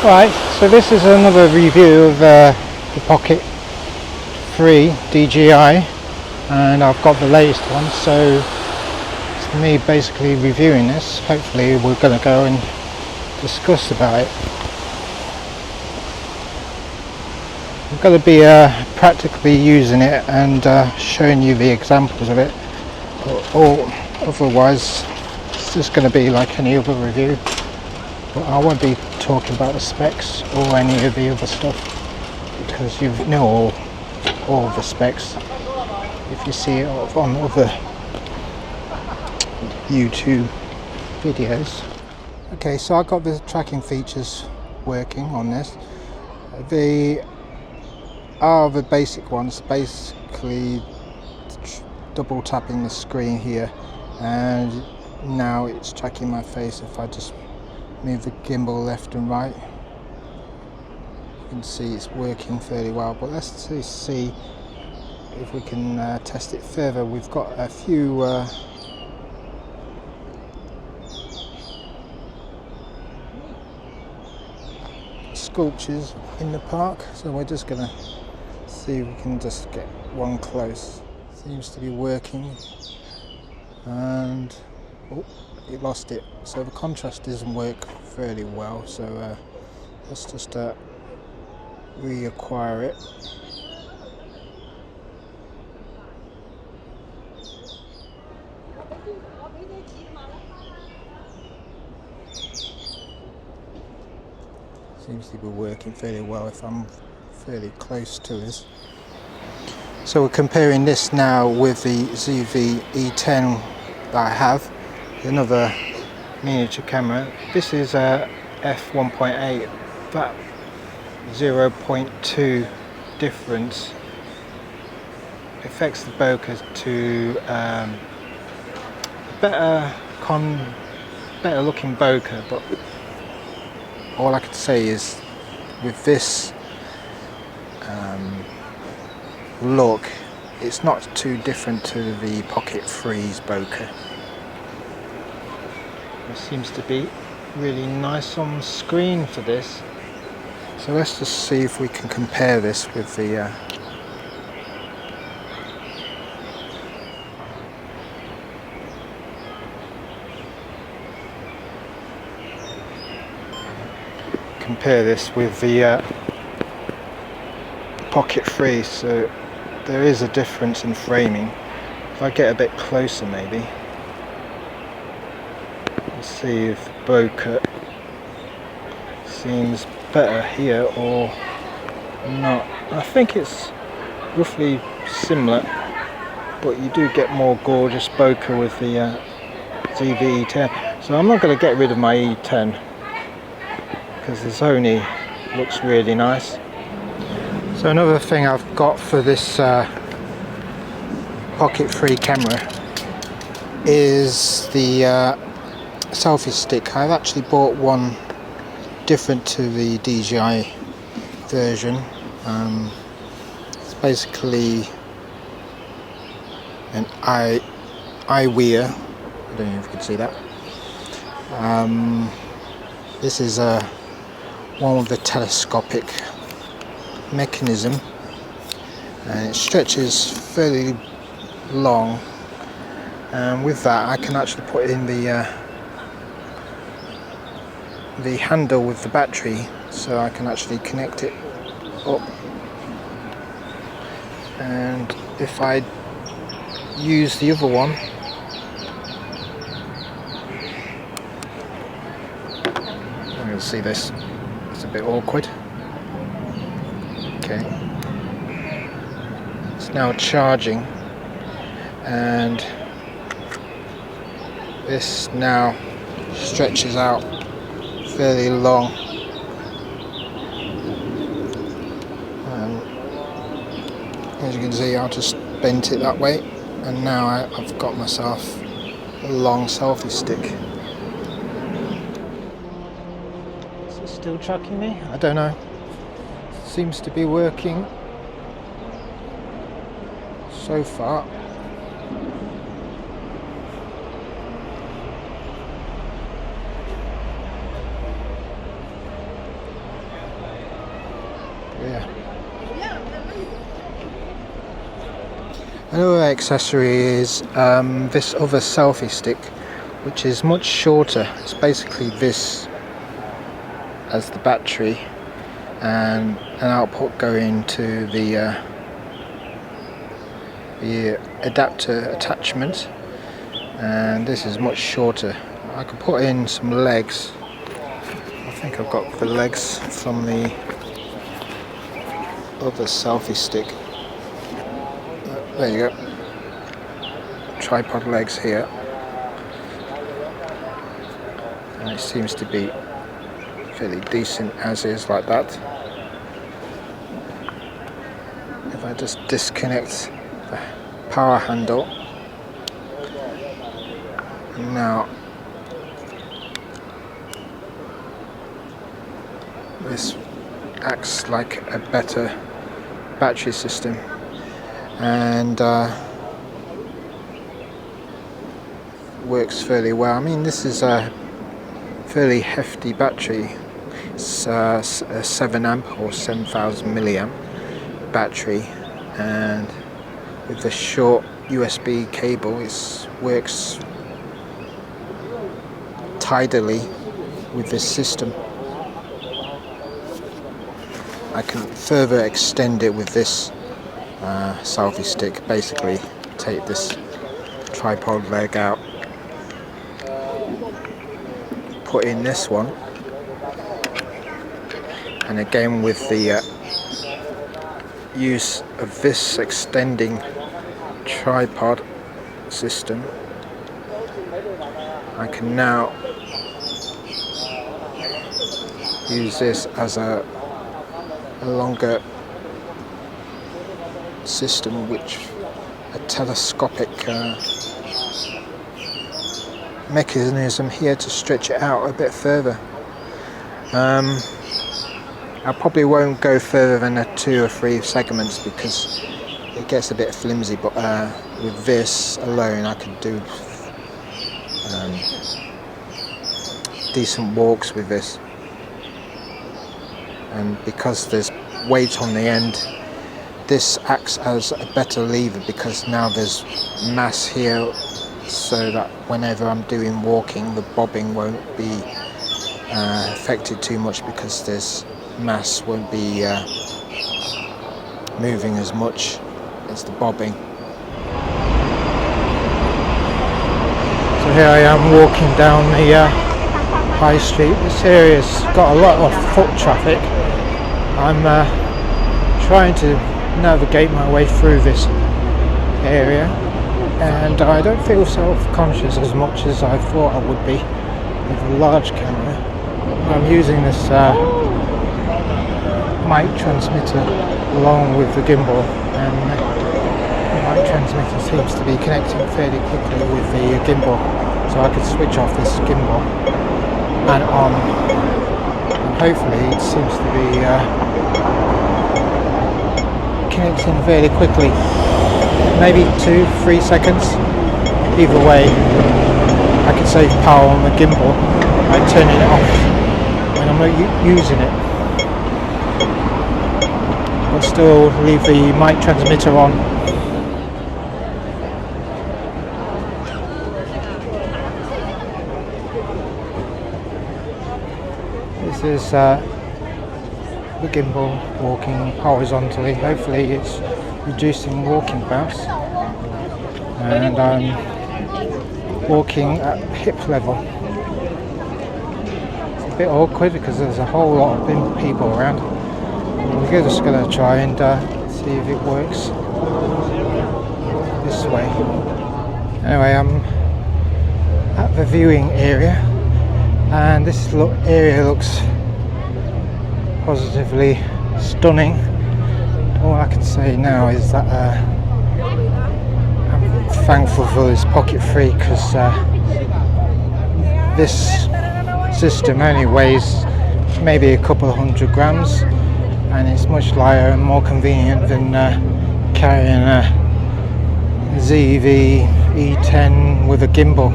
Right, so this is another review of the Pocket 3 DJI, and I've got the latest one, so it's me basically reviewing this. Hopefully we're going to go and discuss about it. I'm going to be practically using it and showing you the examples of it, or otherwise it's just going to be like any other review. But I won't be talking about the specs or any of the other stuff, because you know all of the specs if you see it on other YouTube videos. Okay, so I got the tracking features working on this. They are the basic ones, basically double tapping the screen here, and now it's tracking my face. If I just move the gimbal left and right, you can see it's working fairly well. But let's see if we can test it further. We've got a few sculptures in the park, so we're just gonna see if we can just get one close. Seems to be working, and oh, it lost it, so the contrast doesn't work fairly well, so let's just reacquire it. Seems to be working fairly well if I'm fairly close to this. So we're comparing this now with the ZV E10 that I have, another miniature camera. This is a f1.8, that 0.2 difference affects the bokeh to better looking bokeh. But all I could say is with this look, it's not too different to the Pocket 3's bokeh. It seems to be really nice on screen for this. So let's just see if we can compare this with the Pocket 3. So there is a difference in framing. If I get a bit closer, maybe, let's see if bokeh seems better here or not. I think it's roughly similar, but you do get more gorgeous bokeh with the ZV E10. So I'm not going to get rid of my E10 because this only looks really nice. So another thing I've got for this Pocket 3 camera is the selfie stick. I've actually bought one different to the DJI version. It's basically an eyewear. I don't know if you can see that. This is one with the telescopic mechanism, and it stretches fairly long, and with that I can actually put in the handle with the battery, so I can actually connect it up. And if I use the other one, you'll see this, it's a bit awkward. Okay, it's now charging, and this now stretches out fairly long, and as you can see, I just bent it that way, and now I've got myself a long selfie stick. Is it still tracking me? I don't know. Seems to be working so far. Another accessory is this other selfie stick, which is much shorter. It's basically this as the battery and an output going to the adapter attachment, and this is much shorter. I could put in some legs. I think I've got the legs from the other selfie stick. There you go. Tripod legs here. And it seems to be fairly decent as is, like that. If I just disconnect the power handle, and now this acts like a better battery system, and works fairly well. I mean, this is a fairly hefty battery. It's a 7 amp or 7,000 milliamp battery, and with the short USB cable it works tidily with this system. I can further extend it with this selfie stick. Basically take this tripod leg out, put in this one, and again with the use of this extending tripod system, I can now use this as a longer system, which a telescopic mechanism here to stretch it out a bit further. I probably won't go further than 2 or 3 segments because it gets a bit flimsy, but with this alone I could do decent walks with this. And because there's weight on the end, this acts as a better lever, because now there's mass here, so that whenever I'm doing walking, the bobbing won't be affected too much, because this mass won't be moving as much as the bobbing. So here I am walking down the high street. This area's got a lot of foot traffic. I'm trying to navigate my way through this area, and I don't feel self-conscious as much as I thought I would be with a large camera. I'm using this mic transmitter along with the gimbal, and the mic transmitter seems to be connecting fairly quickly with the gimbal, so I could switch off this gimbal and on, and hopefully it seems to be connecting fairly quickly, maybe 2-3 seconds. Either way, I could save power on the gimbal by turning it off when I'm not using it, but still leave the mic transmitter on. This is the gimbal walking horizontally. Hopefully it's reducing walking bounce, and I'm walking at hip level. It's a bit awkward because there's a whole lot of people around. We're just going to try and see if it works this way. Anyway, I'm at the viewing area, and this area looks positively stunning. All I can say now is that I'm thankful for this pocket free, because this system only weighs maybe a couple of 100 grams, and it's much lighter and more convenient than carrying a ZV E10 with a gimbal.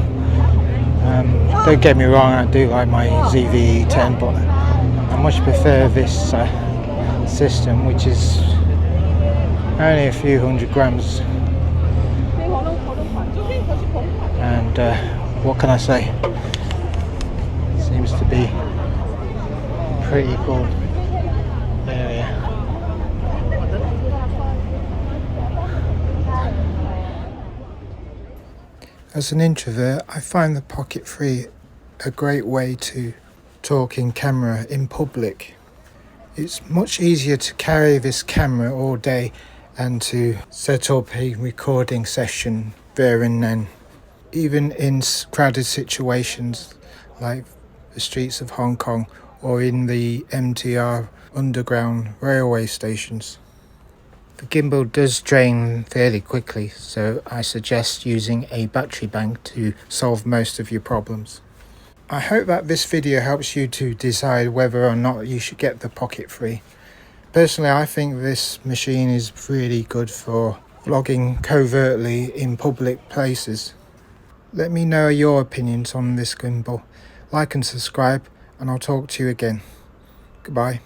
Don't get me wrong, I do like my ZV E10, but I much prefer this system, which is only a few 100 grams and what can I say? Seems to be pretty cool area. As an introvert, I find the Pocket 3 a great way to talk in camera in public. It's much easier to carry this camera all day and to set up a recording session there and then. Even in crowded situations like the streets of Hong Kong or in the MTR underground railway stations. The gimbal does drain fairly quickly, so I suggest using a battery bank to solve most of your problems. I hope that this video helps you to decide whether or not you should get the Pocket 3. Personally, I think this machine is really good for vlogging covertly in public places. Let me know your opinions on this gimbal. Like and subscribe, and I'll talk to you again. Goodbye.